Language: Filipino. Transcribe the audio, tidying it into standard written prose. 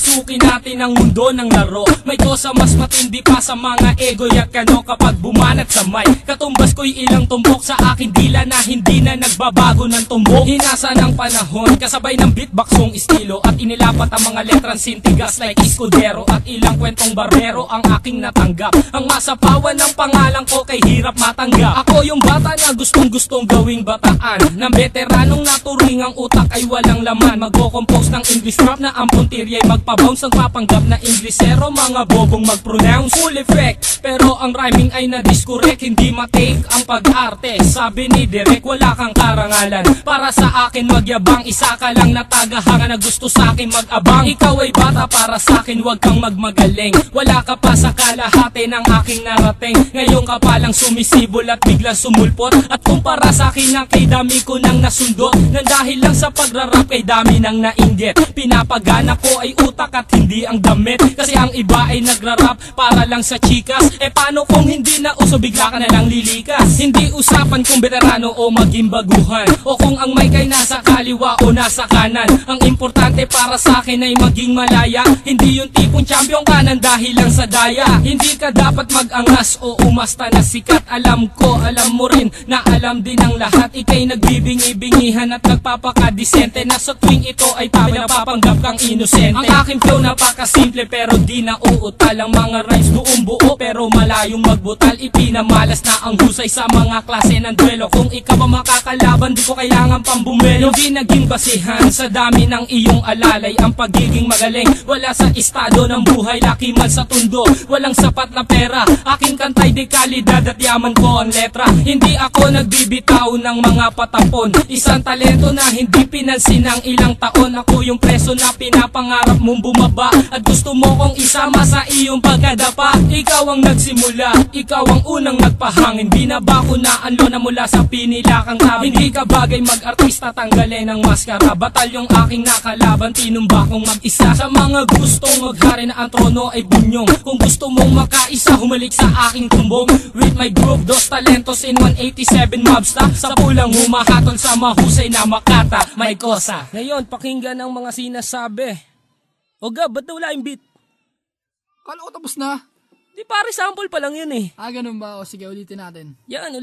Papasukin natin ang mundo ng laro. May kosa mas matindi pa sa mga ego yak ano kapag bumanat sa mic. Katumbas ko'y ilang tumbok sa aking dila na hindi na nagbabago ng tumbok. Hinasa ng panahon kasabay ng beatboxong estilo at inilapat ang mga letrang sintigas like Escudero at ilang kwentong barbero ang aking natanggap. Ang masapawan ng pangalan ko kay hirap matanggap. Ako yung bata na gustong gawing bataan, ng veteranong naturing ang utak ay walang laman. Magko-compose ng English rap na ang puntirya'y magpabounce. Ang papanggap na Inglesero, mga bobong mag-pronounce. Full effect, pero ang rhyming ay na-discorrect. Hindi matake ang pag-arte. Sabi ni Direk, wala kang karangalan. Para sa akin magyabang, isa ka lang na tagahanga na gusto sa akin mag-abang. Ikaw ay bata para sa akin, wag kang magmagaling. Wala ka pa sa kalahati ng aking narating. Ngayon ka palang sumisibol at biglang sumulpot. At kumpara sa akin na kay dami ko nang nasundot. Nang dahil lang sa pagrarap kay dami nang nainggit. Pinapagana ko ay utak at hindi ang damit. Kasi ang iba ay nagrarap para lang sa chikas. E paano kung hindi na uso bigla ka na lang lilikas? Hindi usapan kung veterano o maging baguhan, o kung ang mic ay nasa kaliwa o nasa kanan. Ang importante para sa akin ay maging malaya. Hindi yung tipong champion ka nang dahil lang sa daya. Hindi ka dapat mag-angas o umasta na sikat. Alam ko, alam mo rin na alam din ang lahat. Ika'y nagbibingi-bingihan at nagpapakadisente na sa tuwing ito ay tabi napapanggap kang inosente. Ang aking flow napakasimple pero di na uutal. Ang mga rhymes buong buo pero malayong magbutal. Ipinamalas na ang husay sa mga klase ng duelo. Kung ikaw ang makakalaban, di ko kailangan pang bumelo. Hindi naging basihan sa dami ng iyong alalay ang pagiging magaling. Wala sa estado ng buhay, laki man sa tundo. Walang sapat na pera, aking kantay di kalidad at yaman ko ang letra. Hindi ako nagbibitaw ng mga patapon. Isang talento na hindi pinansin ng ilang taon. Ako yung preso na pinapangarap mong bumaba at gusto mo kong isama sa iyong pagkadapa. Ikaw ang nagsimula, ikaw ang unang nagpahangin. Di na ba ko naanlo na mula sa pinilakang tabi? Hindi ka bagay mag-artista, tanggalin ang maskara. Batalyong aking nakalaban, tinumba kong mag-isa. Sa mga gustong maghari na ang trono ay bunyong. Kung gusto mong makaisa, humalik sa aking tumbong. With my group, dos talentos in 187 mobsta. Sa pulang humahatol sa mahusay na makata. May kosa. Ngayon, pakinggan ang mga sinasabi. O Gab, ba't wala yung beat? Kala ko tapos na. Di pare, sample pa lang yun eh. Ganun ba? O sige, ulitin natin. Yan,